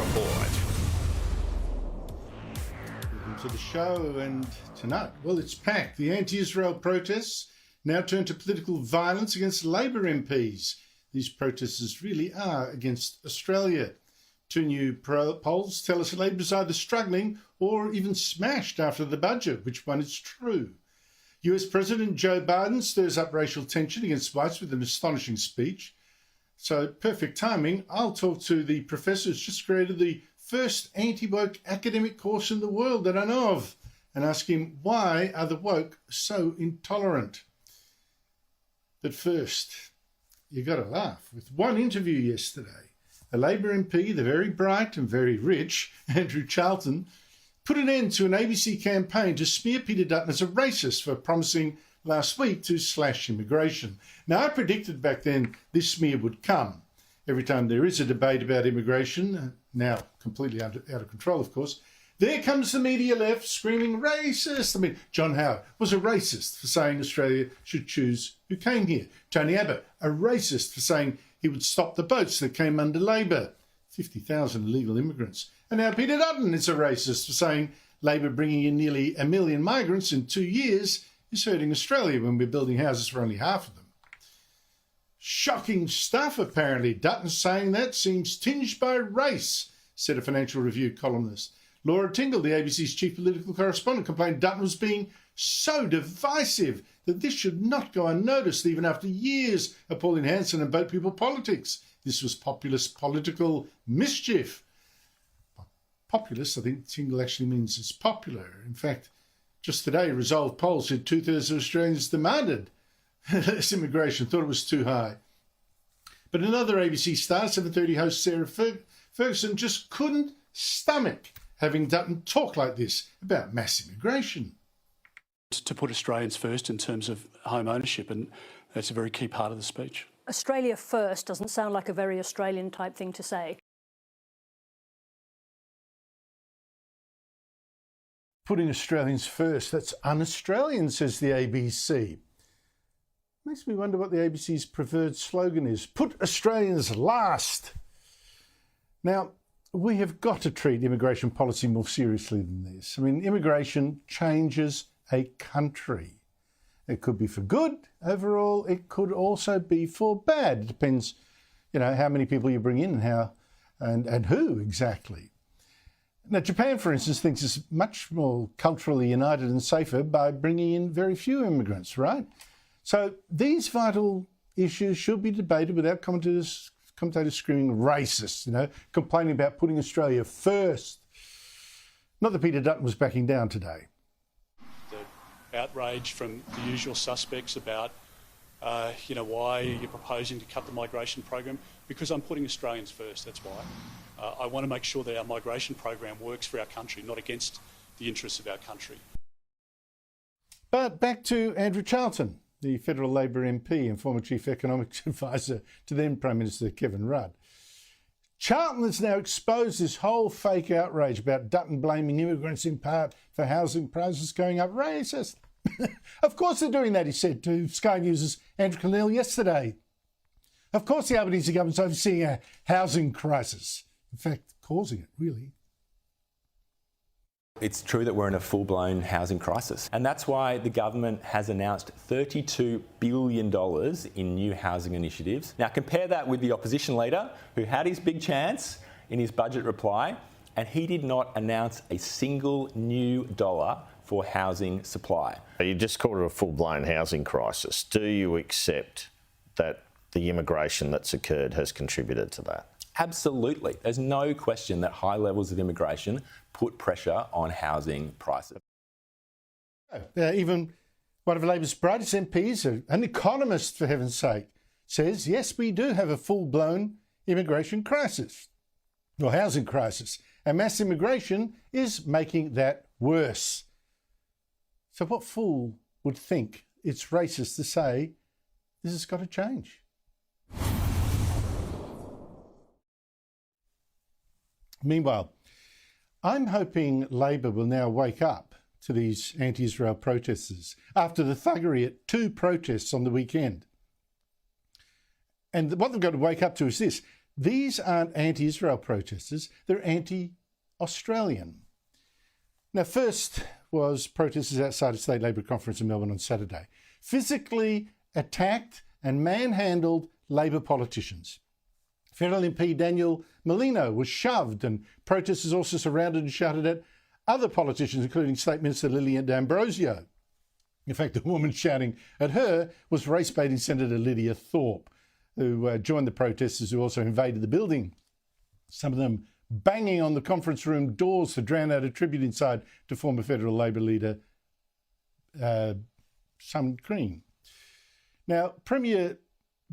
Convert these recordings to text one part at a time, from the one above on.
Report. Welcome to the show, and tonight, well, it's packed. The anti-Israel protests now turn to political violence against Labor MPs. These protesters really are against Australia. Two new polls tell us Labor's either struggling or even smashed after the budget. Which one is true? US President Joe Biden stirs up racial tension against whites with an astonishing speech. So, perfect timing. I'll talk to the professor who's just created the first anti-woke academic course in the world that I know of, and ask him, why are the woke so intolerant? But first, you got to laugh. With one interview yesterday, a Labor MP, the very bright and very rich Andrew Charlton, put an end to an ABC campaign to smear Peter Dutton as a racist for promising last week to slash immigration. Now, I predicted back then this smear would come. Every time there is a debate about immigration, now completely out of control, of course, there comes the media left screaming racist. I mean, John Howard was a racist for saying Australia should choose who came here. Tony Abbott, a racist for saying he would stop the boats that came under Labor. 50,000 illegal immigrants. And now Peter Dutton is a racist for saying Labor bringing in nearly 1 million migrants in 2 years is hurting Australia when we're building houses for only half of them. Shocking stuff, apparently. Dutton saying that seems tinged by race, said a Financial Review columnist. Laura Tingle, the ABC's chief political correspondent, complained Dutton was being so divisive that this should not go unnoticed even after years of Pauline Hanson and boat people politics. This was populist political mischief. Populist, I think Tingle actually means it's popular. In fact, just today, Resolve poll said 2/3 of Australians demanded less immigration, thought it was too high. But another ABC star, 7:30 host Sarah Ferguson, just couldn't stomach having Dutton talk like this about mass immigration. To put Australians first in terms of home ownership, and that's a very key part of the speech. Australia first doesn't sound like a very Australian type thing to say. Putting Australians first, that's un-Australian, says the ABC. Makes me wonder what the ABC's preferred slogan is. Put Australians last. Now, we have got to treat immigration policy more seriously than this. I mean, immigration changes a country. It could be for good overall. It could also be for bad. It depends, how many people you bring in and how and who exactly. Now, Japan, for instance, thinks it's much more culturally united and safer by bringing in very few immigrants, right? So these vital issues should be debated without commentators screaming racist, complaining about putting Australia first. Not that Peter Dutton was backing down today. The outrage from the usual suspects about, why you're proposing to cut the migration program, because I'm putting Australians first, that's why. I want to make sure that our migration program works for our country, not against the interests of our country. But back to Andrew Charlton, the Federal Labor MP and former Chief Economics Advisor to then Prime Minister Kevin Rudd. Charlton has now exposed this whole fake outrage about Dutton blaming immigrants in part for housing prices going up. Racist. Of course they're doing that, he said to Sky News' Andrew Connell yesterday. Of course the Albanese government's overseeing a housing crisis. In fact, causing it, really. It's true that we're in a full-blown housing crisis, and that's why the government has announced $32 billion in new housing initiatives. Now compare that with the opposition leader who had his big chance in his budget reply, and he did not announce a single new dollar for housing supply. You just called it a full-blown housing crisis. Do you accept that the immigration that's occurred has contributed to that? Absolutely. There's no question that high levels of immigration put pressure on housing prices. Even one of Labor's brightest MPs, an economist for heaven's sake, says, yes, we do have a full-blown immigration crisis, or housing crisis, and mass immigration is making that worse. So what fool would think it's racist to say this has got to change? Meanwhile, I'm hoping Labor will now wake up to these anti-Israel protesters after the thuggery at 2 protests on the weekend. And what they've got to wake up to is this. these aren't anti-Israel protesters, they're anti-Australian. Now, first was protesters outside a state Labor conference in Melbourne on Saturday. Physically attacked and manhandled Labor politicians. Federal MP Daniel Molino was shoved, and protesters also surrounded and shouted at other politicians, including State Minister Lillian D'Ambrosio. In fact, the woman shouting at her was race-baiting Senator Lydia Thorpe, who joined the protesters who also invaded the building, some of them banging on the conference room doors to drown out a tribute inside to former federal Labor leader Sun Green. Now, Premier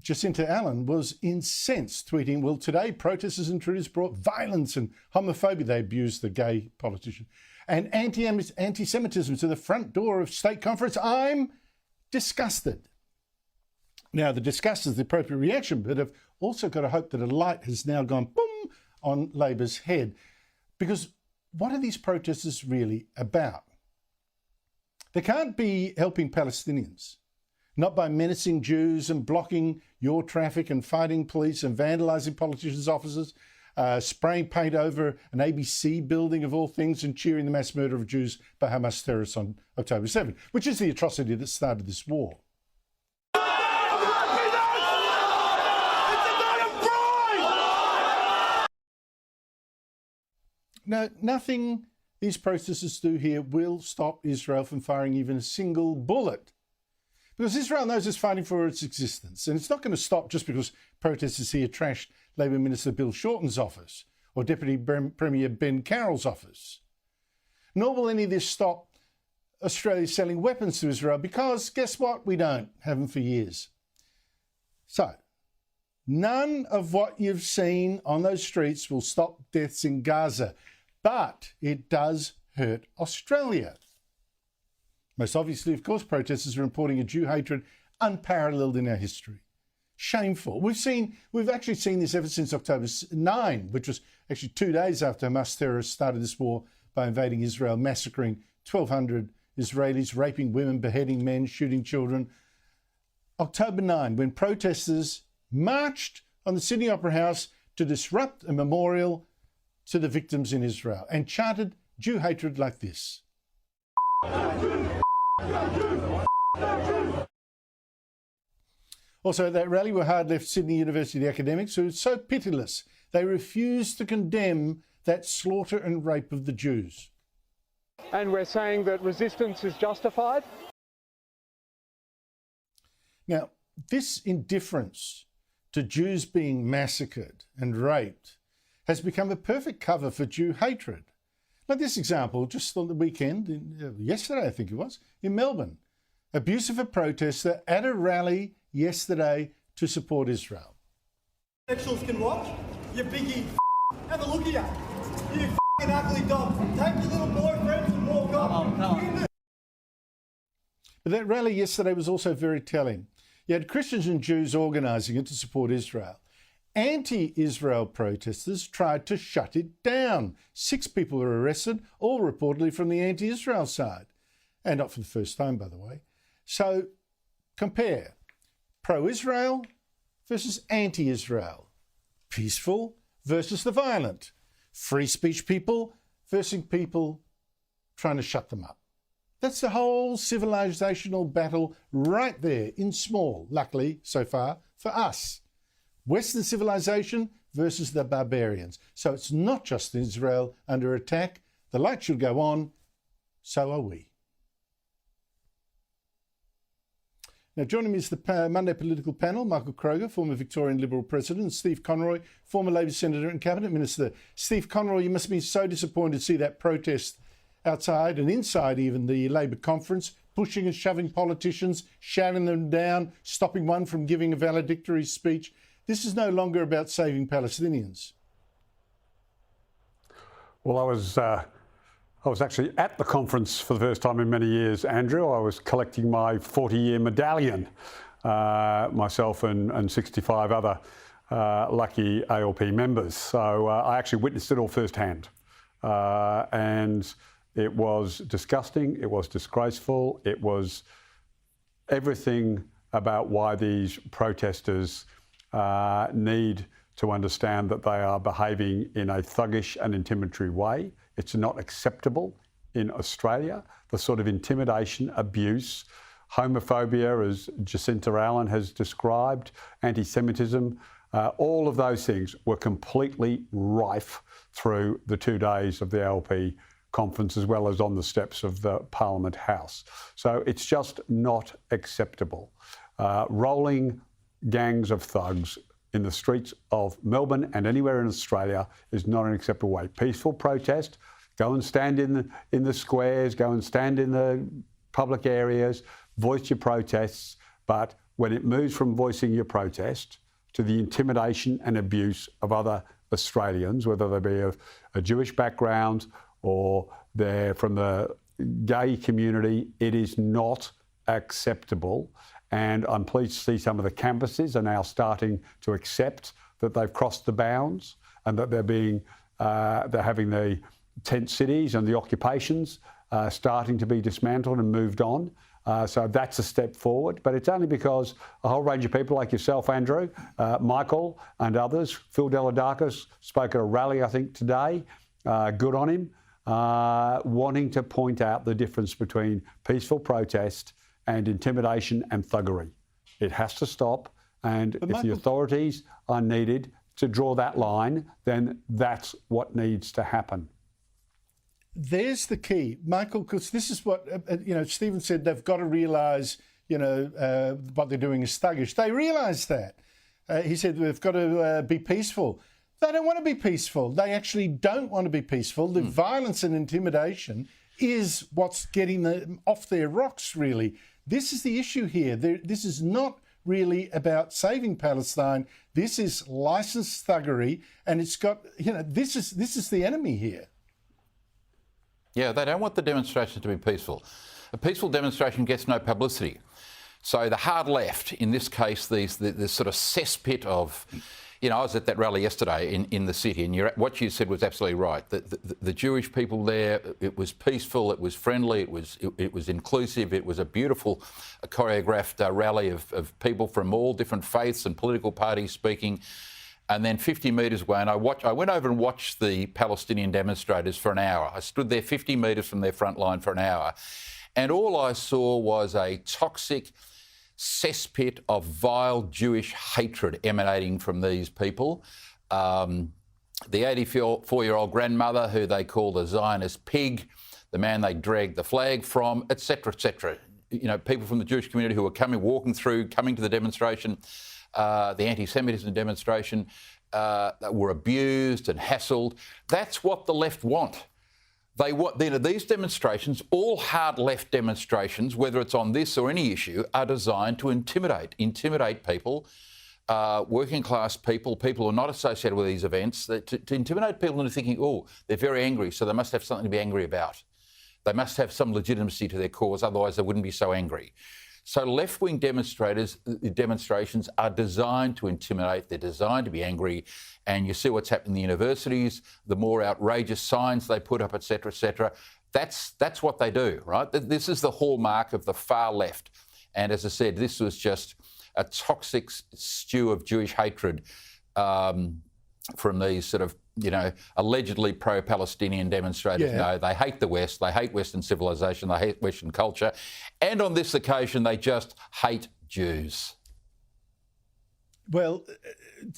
Jacinta Allen was incensed, tweeting, well, today protesters and intruders brought violence and homophobia. They abused the gay politician. And anti-Semitism to the front door of state conference. I'm disgusted. Now, the disgust is the appropriate reaction, but I've also got to hope that a light has now gone boom on Labor's head. Because what are these protesters really about? They can't be helping Palestinians. Not by menacing Jews and blocking your traffic and fighting police and vandalising politicians' offices, spraying paint over an ABC building of all things and cheering the mass murder of Jews by Hamas terrorists on October 7, which is the atrocity that started this war. Now, nothing these protesters do here will stop Israel from firing even a single bullet. Because Israel knows it's fighting for its existence, and it's not going to stop just because protesters here trashed Labor Minister Bill Shorten's office or Deputy Premier Ben Carroll's office. Nor will any of this stop Australia selling weapons to Israel, because guess what? We don't. Haven't for years. So, none of what you've seen on those streets will stop deaths in Gaza, but it does hurt Australia. Most obviously, of course, protesters are importing a Jew hatred unparalleled in our history. Shameful. We've actually seen this ever since October 9, which was actually 2 days after Hamas terrorists started this war by invading Israel, massacring 1,200 Israelis, raping women, beheading men, shooting children. October 9, when protesters marched on the Sydney Opera House to disrupt a memorial to the victims in Israel and chanted Jew hatred like this. Also, at that rally were hard-left Sydney University academics who were so pitiless they refused to condemn that slaughter and rape of the Jews. And we're saying that resistance is justified. Now, this indifference to Jews being massacred and raped has become a perfect cover for Jew hatred. Like this example, just on the weekend, yesterday I think it was, in Melbourne. Abuse of a protester at a rally yesterday to support Israel. Sexuals can watch. You biggie have a look at you. You ugly dog. Take your little boyfriends and walk off. But that rally yesterday was also very telling. You had Christians and Jews organising it to support Israel. Anti-Israel protesters tried to shut it down. 6 people were arrested, all reportedly from the anti-Israel side. And not for the first time, by the way. So compare pro-Israel versus anti-Israel. Peaceful versus the violent. Free speech people versus people trying to shut them up. That's the whole civilizational battle right there in small, luckily, so far, for us. Western civilization versus the barbarians. So it's not just Israel under attack. The light should go on. So are we. Now, joining me is the Monday political panel, Michael Kroger, former Victorian Liberal President, and Steve Conroy, former Labor Senator and Cabinet Minister. Steve Conroy, you must be so disappointed to see that protest outside and inside even the Labor conference, pushing and shoving politicians, shouting them down, stopping one from giving a valedictory speech. This is no longer about saving Palestinians. Well, I was actually at the conference for the first time in many years, Andrew. I was collecting my 40-year medallion, myself and 65 other lucky ALP members. So I actually witnessed it all firsthand. And it was disgusting, it was disgraceful, it was everything about why these protesters need to understand that they are behaving in a thuggish and intimidatory way. It's not acceptable in Australia. The sort of intimidation, abuse, homophobia, as Jacinta Allen has described, anti-Semitism, all of those things were completely rife through the 2 days of the ALP conference, as well as on the steps of the Parliament House. So it's just not acceptable. Rolling gangs of thugs in the streets of Melbourne and anywhere in Australia is not an acceptable way. Peaceful protest, go and stand in the squares, go and stand in the public areas, voice your protests, but when it moves from voicing your protest to the intimidation and abuse of other Australians, whether they be of a Jewish background or they're from the gay community, it is not acceptable. And I'm pleased to see some of the campuses are now starting to accept that they've crossed the bounds and that they're having the tent cities and the occupations starting to be dismantled and moved on. So that's a step forward, but it's only because a whole range of people like yourself, Andrew, Michael and others, Phil Deladakis spoke at a rally, I think, today, good on him, wanting to point out the difference between peaceful protest and intimidation and thuggery. It has to stop, and if the authorities are needed to draw that line, then that's what needs to happen. There's the key, Michael, because this is what, Stephen said, they've got to realise, what they're doing is thuggish. They realise that. He said they've got to be peaceful. They don't want to be peaceful. They actually don't want to be peaceful. The violence and intimidation is what's getting them off their rocks, really. This is the issue here. This is not really about saving Palestine. This is licensed thuggery, and it's got, this is the enemy here. Yeah, they don't want the demonstrations to be peaceful. A peaceful demonstration gets no publicity. So the hard left, in this case, this sort of cesspit of, I was at that rally yesterday in the city, and what you said was absolutely right. The Jewish people there, it was peaceful, it was friendly, it was inclusive, it was a beautiful choreographed rally of people from all different faiths and political parties speaking. And then 50 metres away, and I went over and watched the Palestinian demonstrators for an hour. I stood there 50 metres from their front line for an hour, and all I saw was a toxic cesspit of vile Jewish hatred emanating from these people. The 84-year-old grandmother who they called a Zionist pig, the man they dragged the flag from, etc., etc. People from the Jewish community who were coming to the demonstration, the anti-Semitism demonstration, were abused and hassled. That's what the left want. They want these demonstrations, all hard left demonstrations, whether it's on this or any issue, are designed to intimidate people, working class people who are not associated with these events, to intimidate people into thinking, oh, they're very angry, so they must have something to be angry about. They must have some legitimacy to their cause, otherwise they wouldn't be so angry. So left-wing demonstrations are designed to intimidate, they're designed to be angry, and you see what's happening in the universities, the more outrageous signs they put up, etc., etc. That's what they do, right? This is the hallmark of the far left. And as I said, this was just a toxic stew of Jewish hatred from these sort of, allegedly pro-Palestinian demonstrators. Yeah. No, they hate the West, they hate Western civilization, they hate Western culture, and on this occasion, they just hate Jews. Well,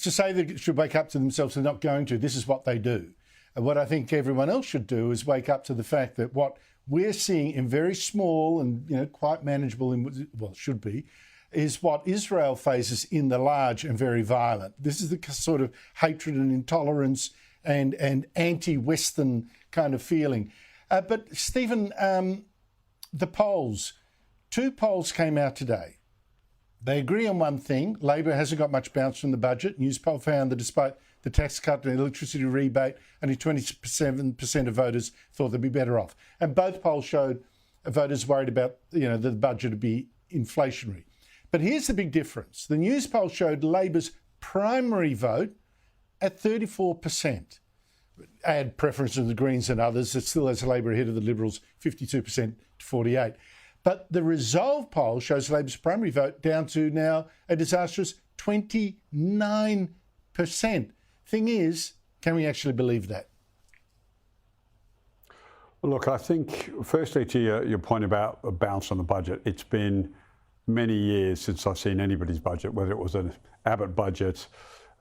to say they should wake up to themselves, they're not going to. This is what they do. And what I think everyone else should do is wake up to the fact that what we're seeing in very small and quite manageable, it should be, is what Israel faces in the large and very violent. This is the sort of hatred and intolerance and anti-Western kind of feeling. But Stephen, the polls, 2 polls came out today. They agree on one thing. Labor hasn't got much bounce from the budget. Newspoll found that despite the tax cut and electricity rebate, only 27% of voters thought they'd be better off. And both polls showed voters worried about, the budget would be inflationary. But here's the big difference. The Newspoll showed Labor's primary vote at 34%. Add preference of the Greens and others, it still has Labor ahead of the Liberals, 52% to 48%. But the Resolve poll shows Labor's primary vote down to now a disastrous 29%. 8%. Thing is, can we actually believe that? Well, look, I think, firstly, to your point about a bounce on the budget, it's been many years since I've seen anybody's budget, whether it was an Abbott budget,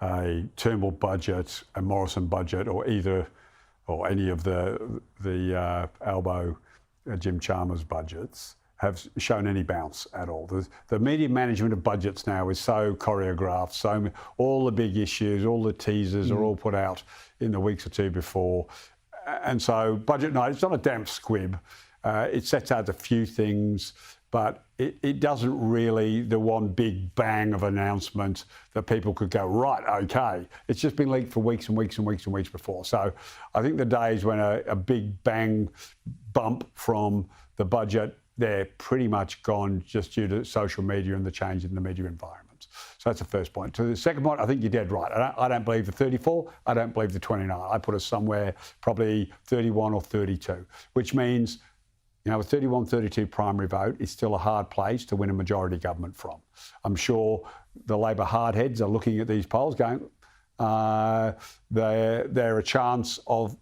a Turnbull budget, a Morrison budget, or any of the Albo, Jim Chalmers budgets, have shown any bounce at all. The media management of budgets now is so choreographed, so all the big issues, all the teasers are all put out in the weeks or two before. And so budget night, it's not a damp squib. It sets out a few things, but it doesn't really, the one big bang of announcement that people could go, right, okay. It's just been leaked for weeks and weeks and weeks and weeks before. So I think the days when a big bang bump from the budget, they're pretty much gone just due to social media and the change in the media environment. So that's the first point. To the second point, I think you're dead right. I don't believe the 34. I don't believe the 29. I put us somewhere probably 31 or 32, which means, you know, a 31, 32 primary vote is still a hard place to win a majority government from. I'm sure the Labor hardheads are looking at these polls going, they're a chance of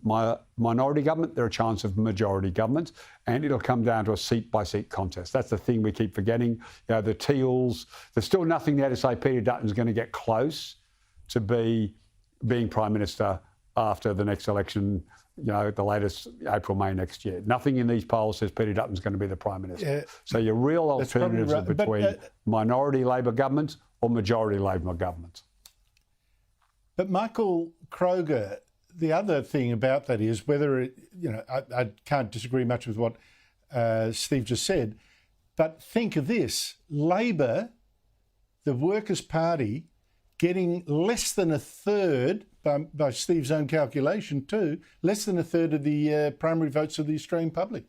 minority government, they're a chance of majority government, and it'll come down to a seat-by-seat contest. That's the thing we keep forgetting. You know, the Teals, there's still nothing there to say Peter Dutton's going to get close to being Prime Minister after the next election, you know, the latest April, May next year. Nothing in these polls says Peter Dutton's going to be the Prime Minister. So your real alternatives are between minority Labor government or majority Labor government. But Michael Kroger, the other thing about that is whether it, you know, I can't disagree much with what Steve just said, but think of this: Labor, the Workers' Party, getting less than a third, by Steve's own calculation too, less than a third of the primary votes of the Australian public.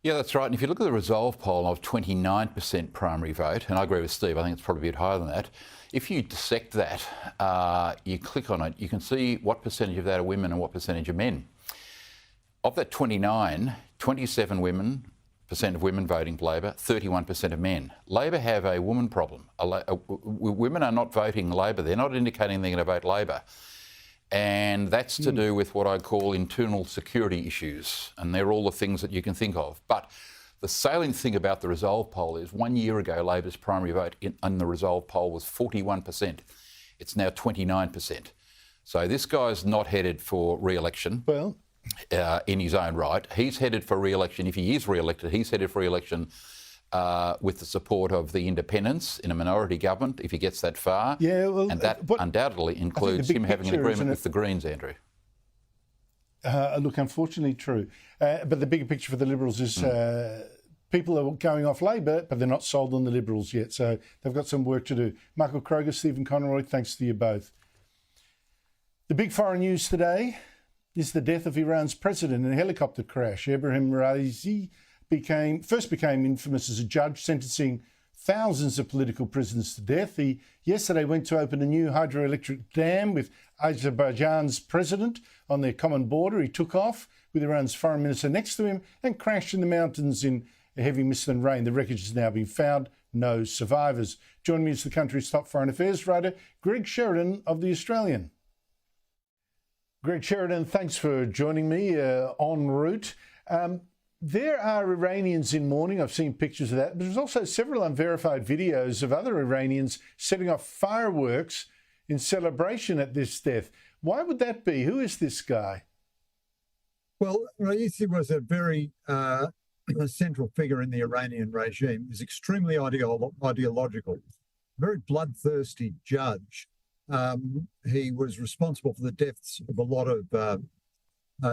Yeah, that's right. And if you look at the Resolve poll of 29% primary vote, and I agree with Steve, I think it's probably a bit higher than that. If you dissect that, you click on it, you can see what percentage of that are women and what percentage are men. Of that 29, 27% of women voting for Labor, 31% of men. Labor have a woman problem. Women are not voting Labor. They're not indicating they're going to vote Labor. And that's to do with what I call internal security issues. And they're all the things that you can think of. But the salient thing about the Resolve poll is 1 year ago, Labor's primary vote in the Resolve poll was 41%. It's now 29%. So this guy's not headed for re-election. Well, in his own right. He's headed for re-election. If he is re-elected, he's headed for re-election with the support of the independents in a minority government, if he gets that far. Yeah, well, and that undoubtedly includes him having an agreement with the Greens, Andrew. Look, unfortunately true. But the bigger picture for the Liberals is people are going off Labor, but they're not sold on the Liberals yet. So they've got some work to do. Michael Kroger, Stephen Conroy, thanks to you both. The big foreign news today is the death of Iran's president in a helicopter crash. Ebrahim Raisi first became infamous as a judge sentencing thousands of political prisoners to death. He yesterday went to open a new hydroelectric dam with Azerbaijan's president on their common border. He took off with Iran's foreign minister next to him and crashed in the mountains in a heavy mist and rain. The wreckage has now been found. No survivors. Joining me is the country's top foreign affairs writer, Greg Sheridan of The Australian. Greg Sheridan, thanks for joining me en route. There are Iranians in mourning. I've seen pictures of that. But there's also several unverified videos of other Iranians setting off fireworks in celebration at this death. Why would that be? Who is this guy? Well, Raisi was a very central figure in the Iranian regime. He was extremely ideological, very bloodthirsty judge. He was responsible for the deaths of a lot of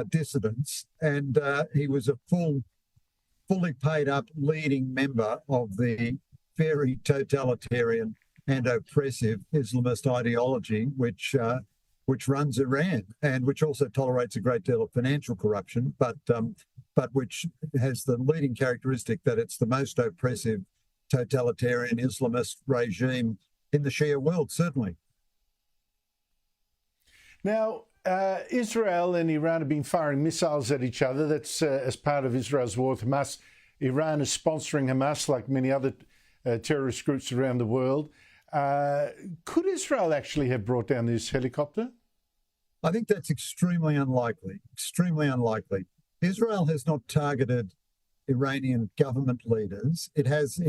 dissidents, and he was a fully paid up leading member of the very totalitarian and oppressive Islamist ideology which runs Iran, and which also tolerates a great deal of financial corruption, but which has the leading characteristic that it's the most oppressive totalitarian Islamist regime in the Shia world, certainly. Now, Israel and Iran have been firing missiles at each other. That's as part of Israel's war with Hamas. Iran is sponsoring Hamas like many other terrorist groups around the world. Could Israel actually have brought down this helicopter? I think that's extremely unlikely. Extremely unlikely. Israel has not targeted Iranian government leaders. It has,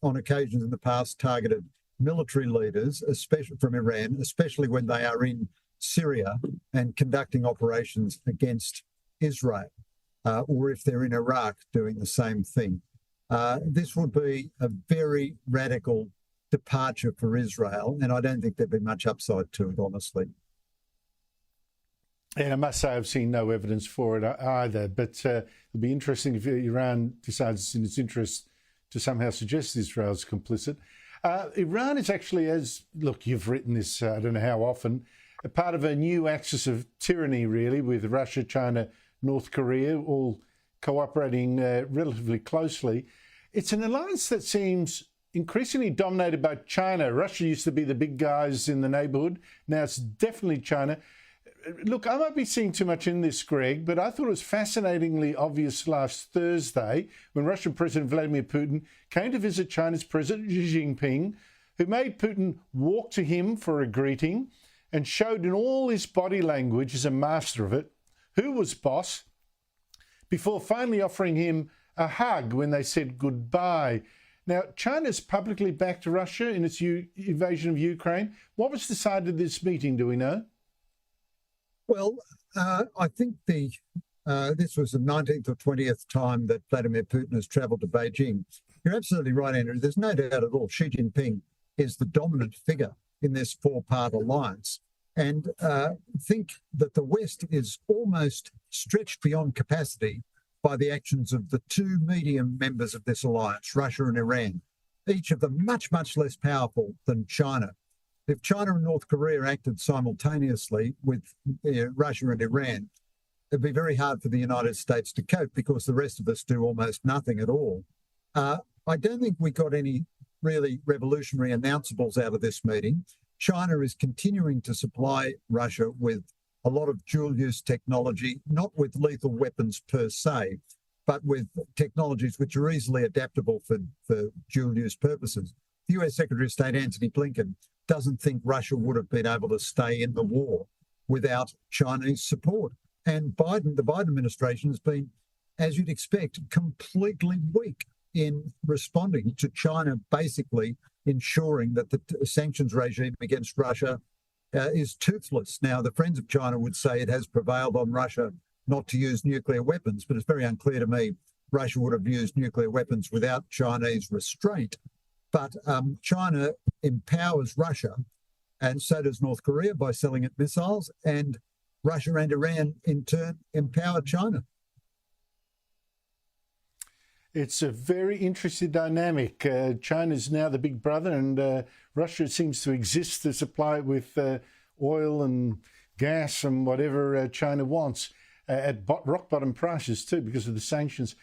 on occasions in the past, targeted military leaders, especially from Iran, especially when they are in Syria and conducting operations against Israel, or if they're in Iraq doing the same thing. This would be a very radical departure for Israel, and I don't think there'd be much upside to it, honestly. And I must say I've seen no evidence for it either, but it'll be interesting if Iran decides it's in its interest to somehow suggest Israel's complicit. Iran is actually, look, you've written this, I don't know how often, a part of a new axis of tyranny, really, with Russia, China, North Korea, all cooperating relatively closely. It's an alliance that seems increasingly dominated by China. Russia used to be the big guys in the neighbourhood. Now it's definitely China. Look, I might be seeing too much in this, Greg, but I thought it was fascinatingly obvious last Thursday when Russian President Vladimir Putin came to visit China's President Xi Jinping, who made Putin walk to him for a greeting and showed in all his body language, as a master of it, who was boss, before finally offering him a hug when they said goodbye. Now, China's publicly backed Russia in its invasion of Ukraine. What was decided at this meeting, do we know? Well, I think this was the 19th or 20th time that Vladimir Putin has travelled to Beijing. You're absolutely right, Andrew. There's no doubt at all Xi Jinping is the dominant figure in this four-part alliance. And think that the West is almost stretched beyond capacity by the actions of the two medium members of this alliance, Russia and Iran, each of them much, much less powerful than China. If China and North Korea acted simultaneously with Russia and Iran, it'd be very hard for the United States to cope because the rest of us do almost nothing at all. I don't think we got any really revolutionary announceables out of this meeting. China is continuing to supply Russia with a lot of dual-use technology, not with lethal weapons per se, but with technologies which are easily adaptable for dual-use purposes. The US Secretary of State Antony Blinken doesn't think Russia would have been able to stay in the war without Chinese support. And the Biden administration has been, as you'd expect, completely weak in responding to China basically ensuring that the sanctions regime against Russia is toothless. Now, the friends of China would say it has prevailed on Russia not to use nuclear weapons, but it's very unclear to me Russia would have used nuclear weapons without Chinese restraint. But China empowers Russia, and so does North Korea by selling it missiles, and Russia and Iran in turn empower China. It's a very interesting dynamic. China's now the big brother, and Russia seems to exist to supply it with oil and gas and whatever China wants at rock bottom prices too because of the sanctions.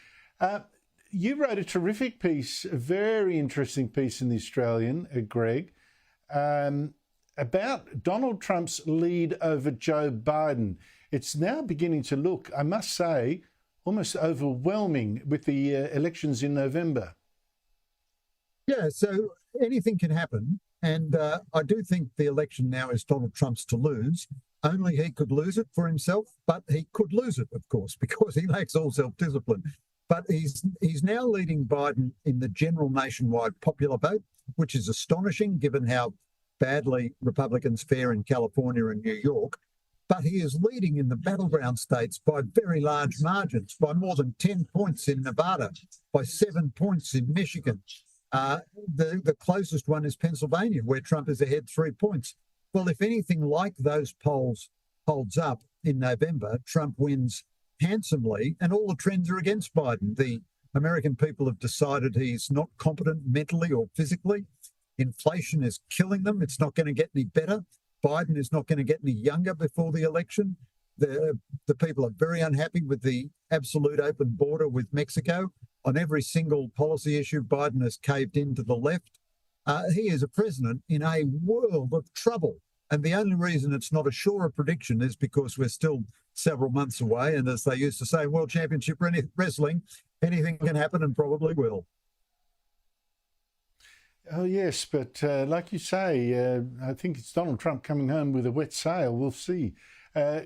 You wrote a terrific piece, a very interesting piece in The Australian, Greg, about Donald Trump's lead over Joe Biden. It's now beginning to look, I must say, almost overwhelming with the elections in November. Yeah, so anything can happen. And I do think the election now is Donald Trump's to lose. Only he could lose it for himself, but he could lose it, of course, because he lacks all self-discipline. But he's now leading Biden in the general nationwide popular vote, which is astonishing given how badly Republicans fare in California and New York. But he is leading in the battleground states by very large margins, by more than 10 points in Nevada, by 7 points in Michigan. The closest one is Pennsylvania, where Trump is ahead 3 points. Well, if anything like those polls holds up in November, Trump wins handsomely, and all the trends are against Biden. The American people have decided he's not competent mentally or physically. Inflation is killing them. It's not going to get any better. Biden is not going to get any younger before the election. The people are very unhappy with the absolute open border with Mexico. On every single policy issue, Biden has caved in to the left. He is a president in a world of trouble. And the only reason it's not a surer prediction is because we're still several months away. And as they used to say, World Championship Wrestling, anything can happen and probably will. Oh, yes, but like you say, I think it's Donald Trump coming home with a wet sail. We'll see.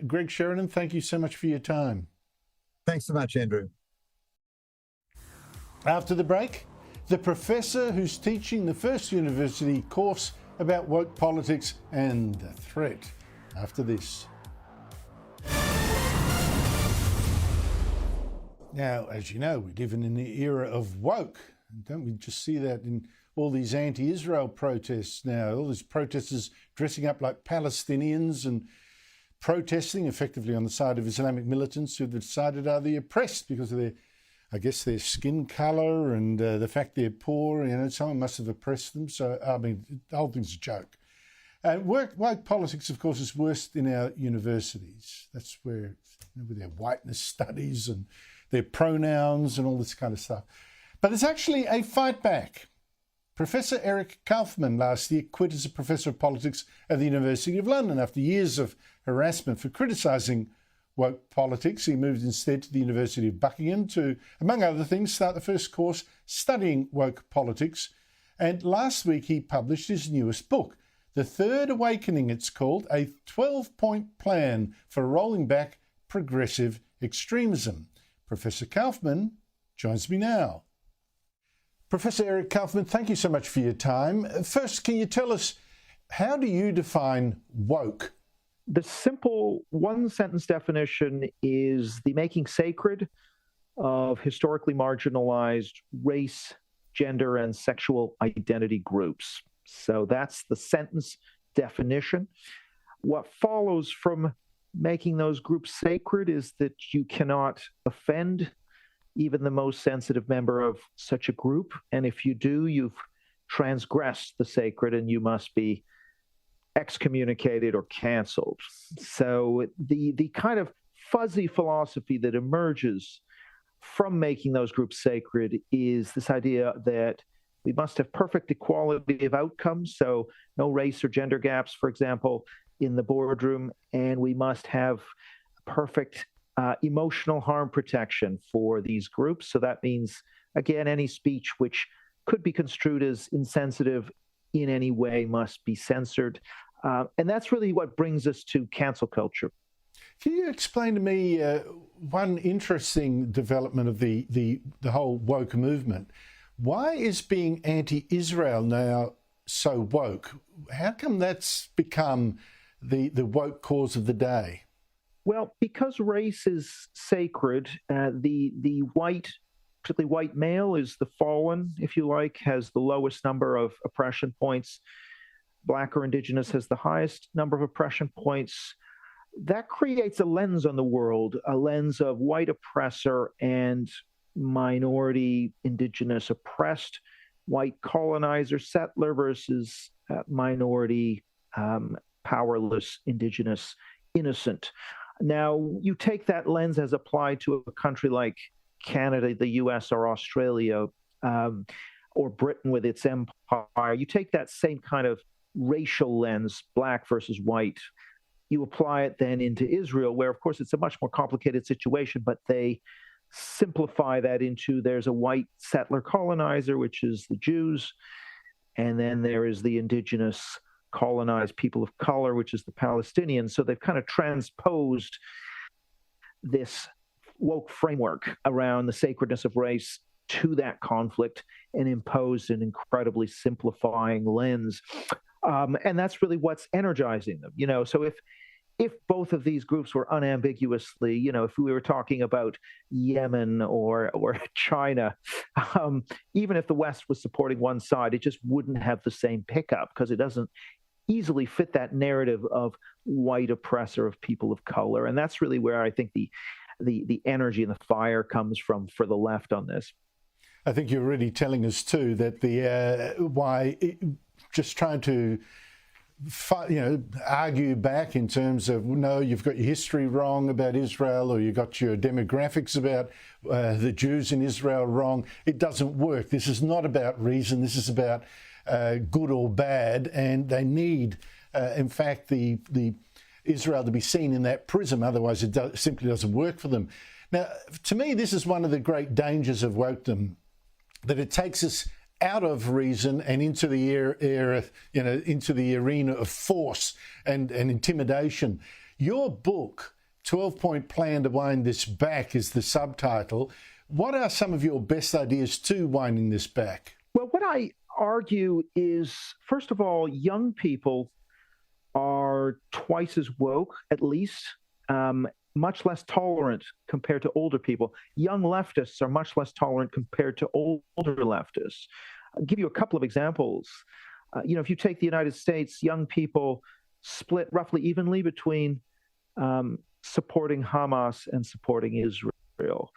Greg Sheridan, thank you so much for your time. Thanks so much, Andrew. After the break, the professor who's teaching the first university course about woke politics and the threat. After this. Now, as you know, we live in the era of woke. Don't we just see that in all these anti-Israel protests now? All these protesters dressing up like Palestinians and protesting effectively on the side of Islamic militants who've decided are the oppressed because of their skin colour and the fact they're poor. You know, someone must have oppressed them. So, I mean, the whole thing's a joke. Woke politics, of course, is worst in our universities. That's where, with their whiteness studies and their pronouns and all this kind of stuff. But there's actually a fight back. Professor Eric Kaufmann last year quit as a professor of politics at the University of London after years of harassment for criticising woke politics. He moved instead to the University of Buckingham to, among other things, start the first course studying woke politics. And last week he published his newest book, The Third Awakening, it's called, a 12-point plan for rolling back progressive extremism. Professor Kaufmann joins me now. Professor Eric Kaufmann, thank you so much for your time. First, can you tell us, how do you define woke? The simple one-sentence definition is the making sacred of historically marginalized race, gender, and sexual identity groups. So that's the sentence definition. What follows from making those groups sacred is that you cannot offend even the most sensitive member of such a group. And if you do, you've transgressed the sacred and you must be excommunicated or canceled. So the kind of fuzzy philosophy that emerges from making those groups sacred is this idea that we must have perfect equality of outcomes, so no race or gender gaps, for example, in the boardroom, and we must have perfect emotional harm protection for these groups. So that means, again, any speech which could be construed as insensitive in any way must be censored. And that's really what brings us to cancel culture. Can you explain to me one interesting development of the whole woke movement? Why is being anti-Israel now so woke? How come that's become the woke cause of the day? Well, because race is sacred, the white, particularly white male, is the fallen, if you like, has the lowest number of oppression points. Black or indigenous has the highest number of oppression points. That creates a lens on the world, a lens of white oppressor and minority, indigenous oppressed, white colonizer, settler versus minority, powerless, indigenous, innocent. Now, you take that lens as applied to a country like Canada, the US, or Australia, or Britain with its empire. You take that same kind of racial lens, black versus white. You apply it then into Israel, where, of course, it's a much more complicated situation, but they simplify that into there's a white settler colonizer, which is the Jews, and then there is the indigenous colonized people of color, which is the Palestinians. So they've kind of transposed this woke framework around the sacredness of race to that conflict and imposed an incredibly simplifying lens. And that's really what's energizing them. You know, so if both of these groups were unambiguously, you know, if we were talking about Yemen or China, even if the West was supporting one side, it just wouldn't have the same pickup because it doesn't easily fit that narrative of white oppressor of people of color. And that's really where I think the energy and the fire comes from for the left on this. I think you're really telling us too that just trying to argue back in terms of, no, you've got your history wrong about Israel, or you've got your demographics about the Jews in Israel wrong. It doesn't work. This is not about reason. This is about good or bad, and they need, in fact, the Israel to be seen in that prism. Otherwise, it simply doesn't work for them. Now, to me, this is one of the great dangers of wokedom, that it takes us out of reason and into the into the arena of force and intimidation. Your book, 12-Point Plan to Wind This Back, is the subtitle. What are some of your best ideas to winding this back? Well, what I argue is, first of all, young people are twice as woke, at least, much less tolerant compared to older people. Young leftists are much less tolerant compared to older leftists. I'll give you a couple of examples. If you take the United States, young people split roughly evenly between supporting Hamas and supporting Israel.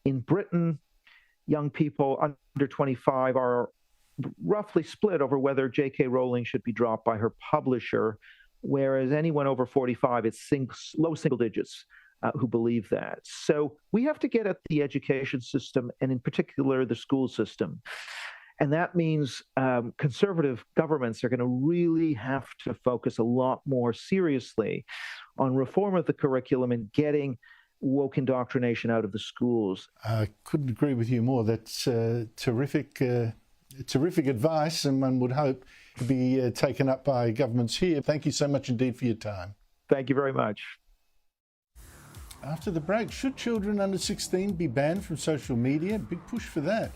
In Britain, young people under 25 are roughly split over whether J.K. Rowling should be dropped by her publisher, whereas anyone over 45, it's low single digits who believe that. So we have to get at the education system, and in particular the school system. And that means conservative governments are going to really have to focus a lot more seriously on reform of the curriculum and getting woke indoctrination out of the schools. I couldn't agree with you more. That's terrific advice, and one would hope to be taken up by governments here. Thank you so much indeed for your time. Thank you very much. After the break, should children under 16 be banned from social media? Big push for that.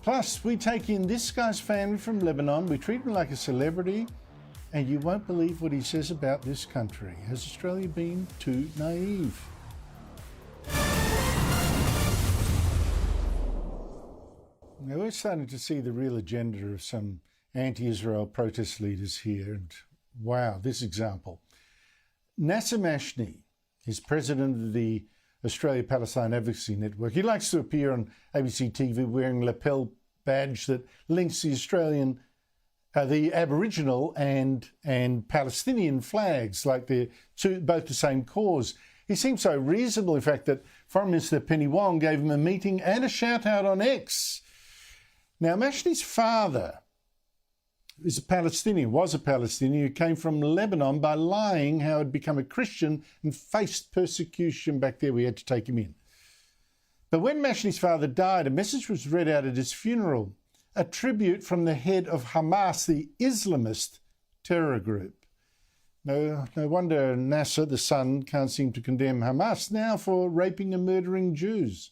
Plus, we take in this guy's family from Lebanon. We treat him like a celebrity, and you won't believe what he says about this country. Has Australia been too naive? Now, we're starting to see the real agenda of some anti-Israel protest leaders here. And wow, this example. Nasser Mashni is president of the Australia-Palestine Advocacy Network. He likes to appear on ABC TV wearing a lapel badge that links the Aboriginal and Palestinian flags, like they're both the same cause. He seems so reasonable, in fact, that Foreign Minister Penny Wong gave him a meeting and a shout-out on X. Now, Mashni's father was a Palestinian who came from Lebanon by lying how he'd become a Christian and faced persecution back there. We had to take him in. But when Mashni's father died, a message was read out at his funeral, a tribute from the head of Hamas, the Islamist terror group. No wonder Nasser, the son, can't seem to condemn Hamas now for raping and murdering Jews.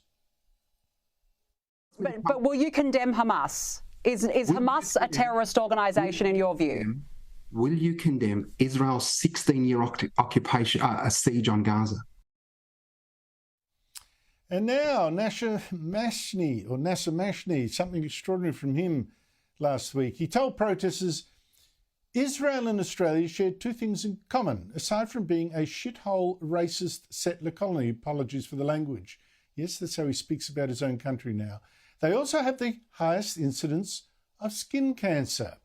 But will you condemn Hamas? Is Hamas a terrorist organisation in your view? Will you condemn Israel's 16-year occupation, siege on Gaza? And now Nasser Mashni, something extraordinary from him last week. He told protesters Israel and Australia shared two things in common, aside from being a shithole racist settler colony. Apologies for the language. Yes, that's how he speaks about his own country now. They also have the highest incidence of skin cancer.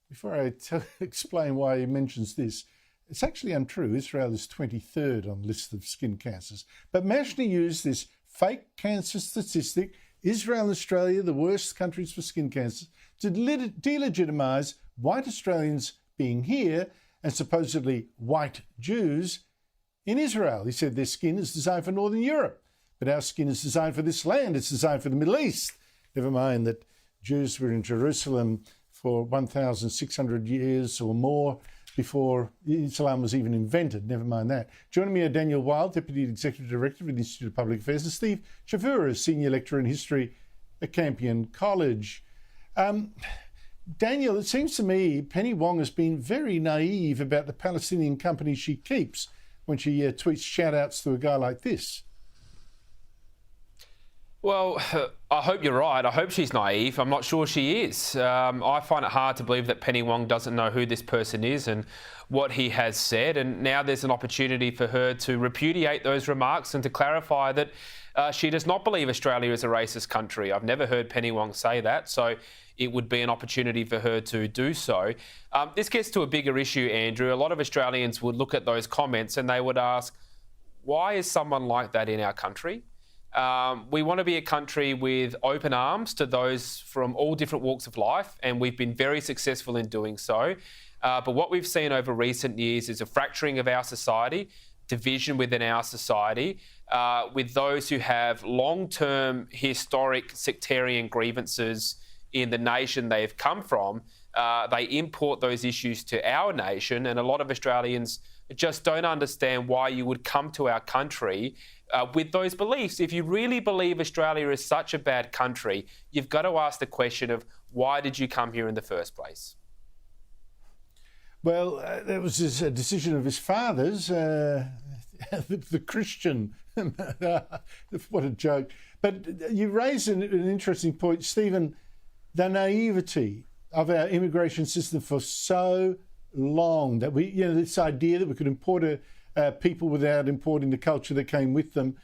Before I explain why he mentions this, it's actually untrue. Israel is 23rd on the list of skin cancers. But Mashni used this fake cancer statistic, Israel and Australia, the worst countries for skin cancer, to delegitimise white Australians being here and supposedly white Jews in Israel. He said their skin is designed for Northern Europe, but our skin is designed for this land. It's designed for the Middle East. Never mind that Jews were in Jerusalem for 1,600 years or more before Islam was even invented. Never mind that. Joining me are Daniel Wild, Deputy Executive Director of the Institute of Public Affairs, and Steve Chavura, Senior Lecturer in History at Campion College. Daniel, it seems to me Penny Wong has been very naive about the Palestinian company she keeps when she tweets shout-outs to a guy like this. Well, I hope you're right. I hope she's naive. I'm not sure she is. I find it hard to believe that Penny Wong doesn't know who this person is and what he has said. And now there's an opportunity for her to repudiate those remarks and to clarify that she does not believe Australia is a racist country. I've never heard Penny Wong say that, so it would be an opportunity for her to do so. This gets to a bigger issue, Andrew. A lot of Australians would look at those comments and they would ask, why is someone like that in our country? We want to be a country with open arms to those from all different walks of life, and we've been very successful in doing so. But what we've seen over recent years is a fracturing of our society, division within our society, with those who have long-term historic sectarian grievances in the nation they've come from. They import those issues to our nation, and a lot of Australians just don't understand why you would come to our country with those beliefs. If you really believe Australia is such a bad country, you've got to ask the question of why did you come here in the first place? Well, that was a decision of his father's, the Christian. What a joke. But you raise an interesting point, Stephen, the naivety of our immigration system for so long, that we, this idea that we could import people without importing the culture that came with them.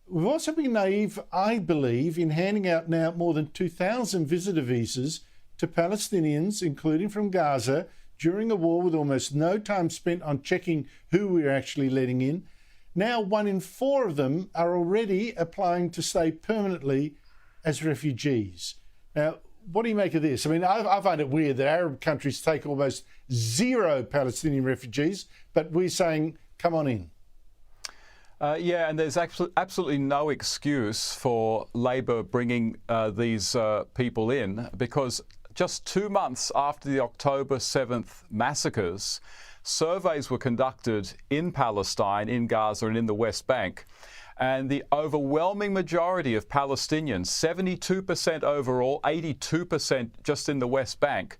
We've also been naive, I believe, in handing out now more than 2,000 visitor visas to Palestinians, including from Gaza, during a war with almost no time spent on checking who we're actually letting in. Now 1 in 4 of them are already applying to stay permanently as refugees. Now, what do you make of this? I mean, I find it weird that Arab countries take almost 0 Palestinian refugees, but we're saying, come on in. Yeah, and there's absolutely no excuse for Labor bringing these people in, because just 2 months after the October 7th massacres, surveys were conducted in Palestine, in Gaza and in the West Bank. And the overwhelming majority of Palestinians, 72% overall, 82% just in the West Bank,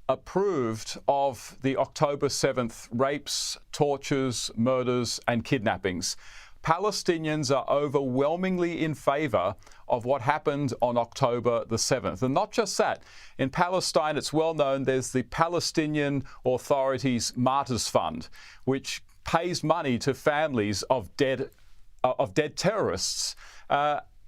approved of the October 7th rapes, tortures, murders and kidnappings. Palestinians are overwhelmingly in favour of what happened on October the 7th. And not just that. In Palestine, it's well known, there's the Palestinian Authority's Martyrs Fund, which pays money to families of dead terrorists.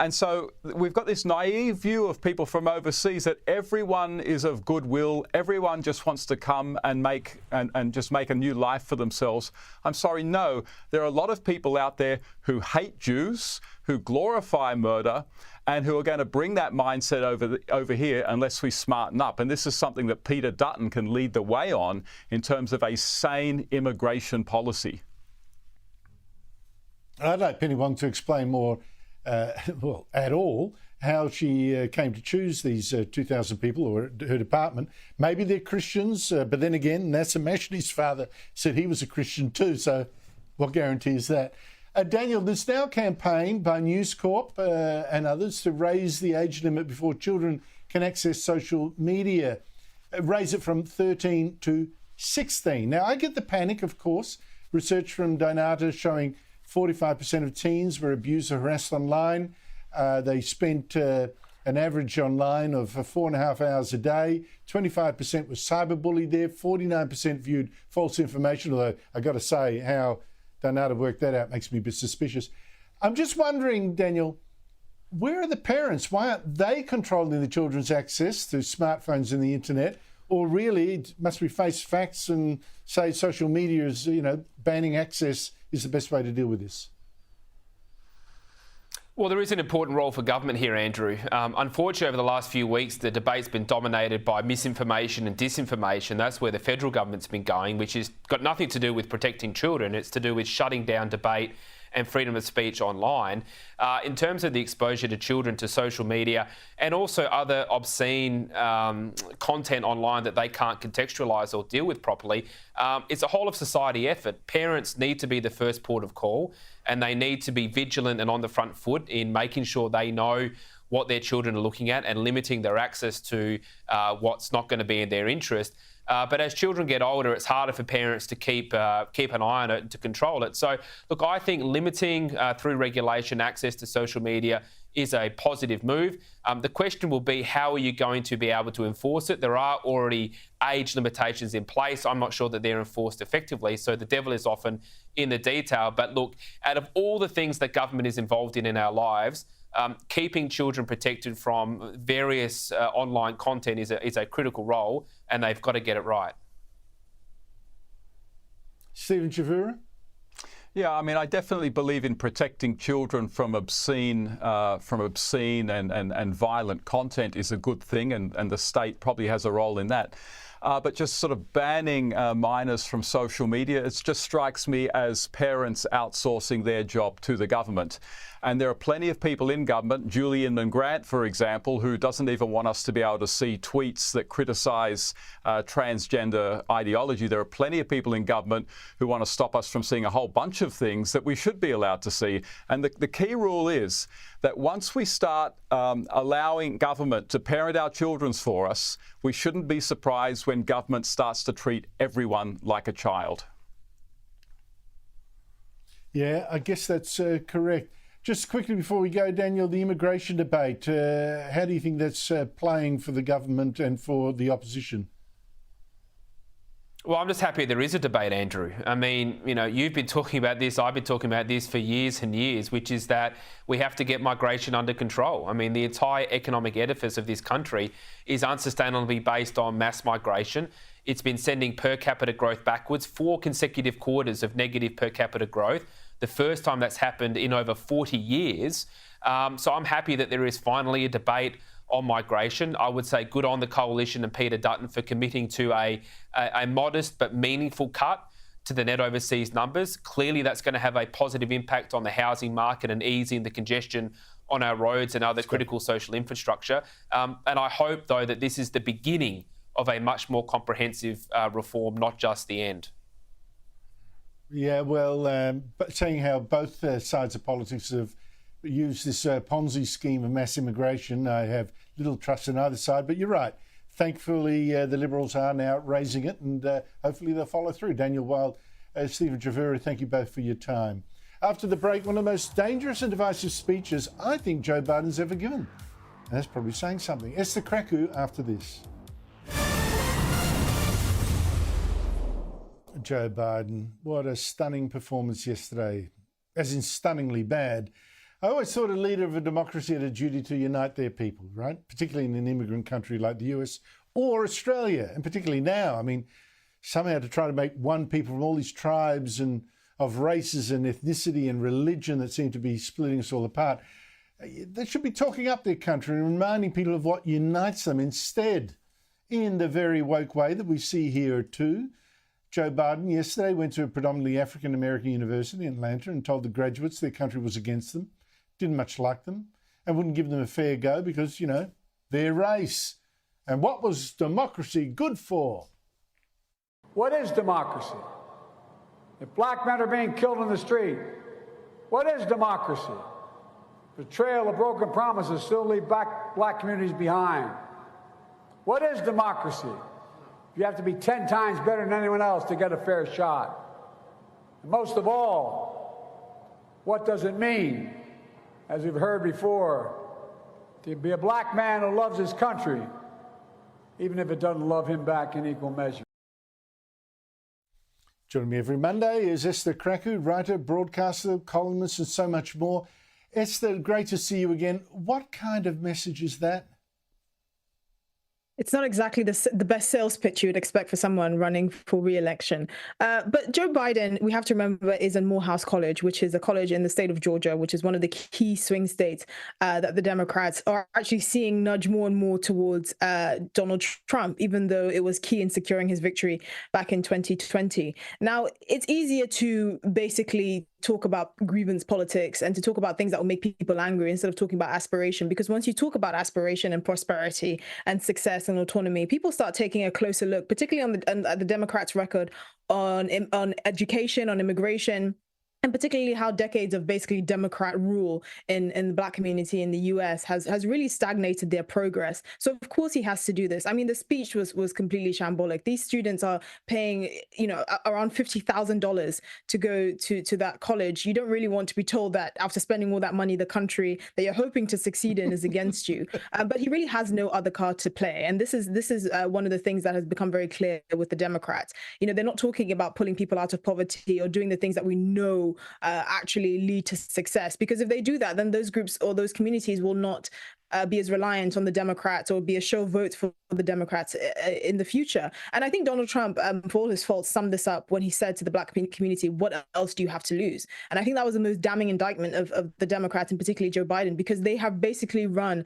And so we've got this naive view of people from overseas that everyone is of goodwill, everyone just wants to come and just make a new life for themselves. I'm sorry, no. There are a lot of people out there who hate Jews, who glorify murder, and who are going to bring that mindset over here unless we smarten up. And this is something that Peter Dutton can lead the way on in terms of a sane immigration policy. I'd like Penny Wong to explain more, at all, how she came to choose these 2,000 people, or her department. Maybe they're Christians, but then again, Nasser Mashni's father said he was a Christian too, so what guarantee is that? Daniel, there's now a campaign by News Corp and others to raise the age limit before children can access social media, raise it from 13 to 16. Now, I get the panic, of course. Research from Donata showing 45% of teens were abused or harassed online. They spent an average online of 4.5 hours a day. 25% was cyberbullied there. 49% viewed false information, although I got to say how Donata worked that out makes me a bit suspicious. I'm just wondering, Daniel, where are the parents? Why aren't they controlling the children's access to smartphones and the internet? Or really, must we face facts and say social media is, banning access is the best way to deal with this? Well, there is an important role for government here, Andrew. Unfortunately, over the last few weeks, the debate's been dominated by misinformation and disinformation. That's where the federal government's been going, which has got nothing to do with protecting children. It's to do with shutting down debate and freedom of speech online. In terms of the exposure to children to social media and also other obscene content online that they can't contextualise or deal with properly, it's a whole of society effort. Parents need to be the first port of call, and they need to be vigilant and on the front foot in making sure they know what their children are looking at and limiting their access to what's not going to be in their interest. But as children get older, it's harder for parents to keep an eye on it and to control it. So, look, I think limiting through regulation access to social media is a positive move. The question will be, how are you going to be able to enforce it? There are already age limitations in place. I'm not sure that they're enforced effectively. So the devil is often in the detail. But look, out of all the things that government is involved in our lives, keeping children protected from various online content is a critical role, and they've got to get it right. Stephen Chavura? Yeah, I mean, I definitely believe in protecting children from obscene and violent content is a good thing, and the state probably has a role in that. but just sort of banning minors from social media, it just strikes me as parents outsourcing their job to the government. And there are plenty of people in government, Julian and Grant, for example, who doesn't even want us to be able to see tweets that criticise transgender ideology. There are plenty of people in government who want to stop us from seeing a whole bunch of things that we should be allowed to see. And the key rule is that once we start allowing government to parent our children for us, we shouldn't be surprised when government starts to treat everyone like a child. Yeah, I guess that's correct. Just quickly before we go, Daniel, the immigration debate, how do you think that's playing for the government and for the opposition? Well, I'm just happy there is a debate, Andrew. I mean, you know, you've been talking about this, I've been talking about this for years and years, which is that we have to get migration under control. I mean, the entire economic edifice of this country is unsustainably based on mass migration. It's been sending per capita growth backwards, 4 consecutive quarters of negative per capita growth. The first time that's happened in over 40 years. So I'm happy that there is finally a debate on migration. I would say good on the coalition and Peter Dutton for committing to a modest but meaningful cut to the net overseas numbers. Clearly that's going to have a positive impact on the housing market and easing the congestion on our roads and other critical social infrastructure. And I hope, though, that this is the beginning of a much more comprehensive reform, not just the end. Yeah, well, but saying how both sides of politics have used this Ponzi scheme of mass immigration, I have little trust in either side. But you're right. Thankfully, the Liberals are now raising it, and hopefully they'll follow through. Daniel Wild, Stephen Trevura, thank you both for your time. After the break, one of the most dangerous and divisive speeches I think Joe Biden's ever given. And that's probably saying something. Esther Kraku after this. Joe Biden, what a stunning performance yesterday, as in stunningly bad. I always thought a leader of a democracy had a duty to unite their people, right? Particularly in an immigrant country like the US or Australia, and particularly now. I mean, somehow to try to make one people from all these tribes and of races and ethnicity and religion that seem to be splitting us all apart. They should be talking up their country and reminding people of what unites them instead, in the very woke way that we see here too. Joe Biden yesterday went to a predominantly African-American university in Atlanta and told the graduates their country was against them, didn't much like them, and wouldn't give them a fair go because, you know, their race. And what was democracy good for? What is democracy? If black men are being killed in the street, what is democracy? Betrayal of broken promises still leave black communities behind. What is democracy? You have to be 10 times better than anyone else to get a fair shot. And most of all, what does it mean, as we've heard before, to be a black man who loves his country, even if it doesn't love him back in equal measure? Joining me every Monday is Esther Kraku, writer, broadcaster, columnist, and so much more. Esther, great to see you again. What kind of message is that? It's not exactly the best sales pitch you would expect for someone running for re-election. But Joe Biden, we have to remember, is in Morehouse College, which is a college in the state of Georgia, which is one of the key swing states that the Democrats are actually seeing nudge more and more towards Donald Trump, even though it was key in securing his victory back in 2020. Now, it's easier to basically talk about grievance politics and to talk about things that will make people angry instead of talking about aspiration, because once you talk about aspiration and prosperity and success and autonomy, people start taking a closer look, particularly on the Democrats' record on education, on immigration, and particularly how decades of basically Democrat rule in the Black community in the US has really stagnated their progress. So of course he has to do this. I mean, the speech was completely shambolic. These students are paying, you know, around $50,000 to go to that college. You don't really want to be told that after spending all that money, the country that you're hoping to succeed in is against you. But he really has no other card to play. And this is one of the things that has become very clear with the Democrats. You know, they're not talking about pulling people out of poverty or doing the things that we know will actually lead to success. Because if they do that, then those groups or those communities will not be as reliant on the Democrats or be a show vote for the Democrats in the future. And I think Donald Trump, for all his faults, summed this up when he said to the black community, what else do you have to lose? And I think that was the most damning indictment of the Democrats, and particularly Joe Biden, because they have basically run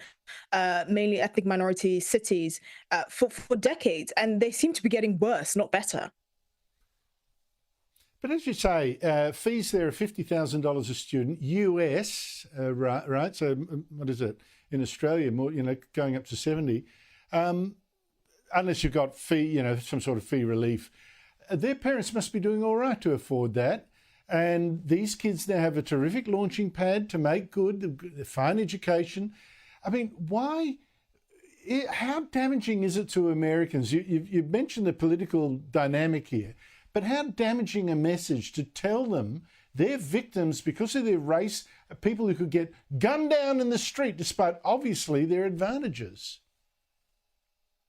mainly ethnic minority cities for decades, and they seem to be getting worse, not better. But as you say, fees there are $50,000 a student, US, right? So what is it? In Australia, more, going up to 70, unless you've got fee, some sort of fee relief. Their parents must be doing all right to afford that. And these kids now have a terrific launching pad to make good, fine education. I mean, how damaging is it to Americans? You've mentioned the political dynamic here, but how damaging a message to tell them they're victims because of their race, people who could get gunned down in the street despite obviously their advantages.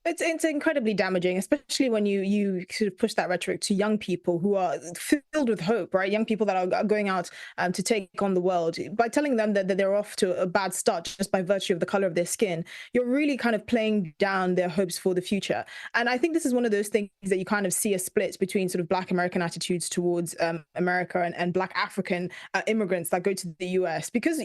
It's incredibly damaging, especially when you sort of push that rhetoric to young people who are filled with hope, right? Young people that are going out to take on the world. By telling them that they're off to a bad start just by virtue of the color of their skin, you're really kind of playing down their hopes for the future. And I think this is one of those things that you kind of see a split between sort of Black American attitudes towards America and Black African immigrants that go to the US. Because,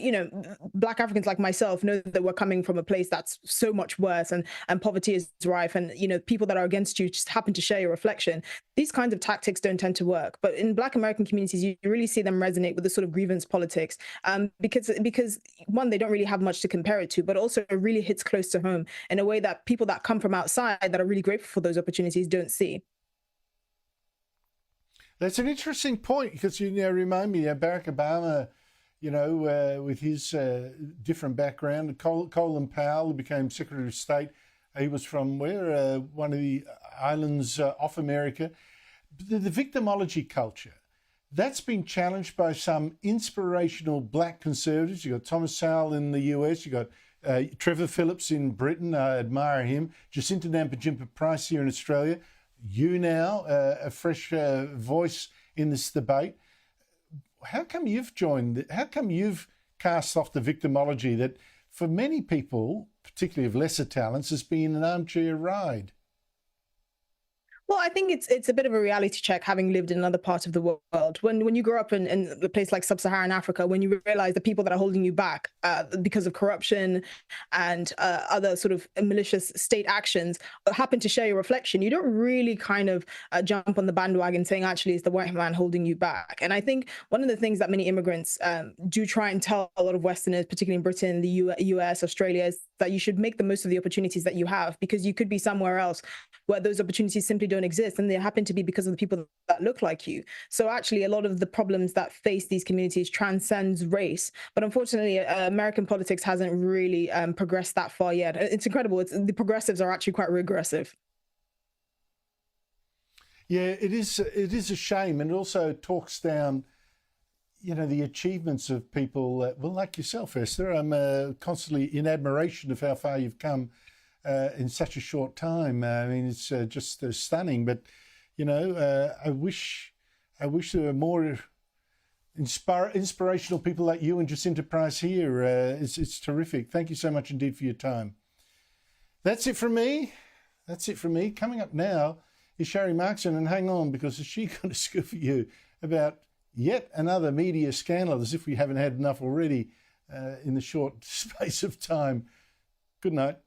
Black Africans like myself know that we're coming from a place that's so much worse and poverty is rife, and people that are against you just happen to share your reflection. These kinds of tactics don't tend to work, but in Black American communities you really see them resonate with the sort of grievance politics, because one, they don't really have much to compare it to, but also it really hits close to home in a way that people that come from outside that are really grateful for those opportunities don't see. That's an interesting point, because remind me of Barack Obama, with his different background. Colin Powell, who became Secretary of State, he was from where? One of the islands off America. The victimology culture, that's been challenged by some inspirational Black conservatives. You've got Thomas Sowell in the US, you've got Trevor Phillips in Britain, I admire him, Jacinta Nampijinpa Price here in Australia. You now, a fresh voice in this debate. How come you've cast off the victimology that for many people, particularly of lesser talents, has been an armchair ride? Well, I think it's a bit of a reality check, having lived in another part of the world. When you grow up in a place like sub-Saharan Africa, when you realize the people that are holding you back because of corruption and other sort of malicious state actions happen to share your reflection, you don't really kind of jump on the bandwagon saying, actually, it's the white man holding you back. And I think one of the things that many immigrants do try and tell a lot of Westerners, particularly in Britain, the US, Australia, is that you should make the most of the opportunities that you have, because you could be somewhere else where those opportunities simply don't exist, and they happen to be because of the people that look like you. So actually, a lot of the problems that face these communities transcends race, but unfortunately, American politics hasn't really progressed that far yet. It's incredible. The progressives are actually quite regressive. Yeah, it is a shame, and it also talks down, the achievements of people, like yourself, Esther. I'm constantly in admiration of how far you've come in such a short time. I mean, it's just stunning. But I wish there were more inspirational people like you and Jacinta Price here. It's terrific. Thank you so much indeed for your time. That's it from me. Coming up now is Sherry Markson, and hang on, because she got a scoop for you about yet another media scandal, as if we haven't had enough already in the short space of time. Good night.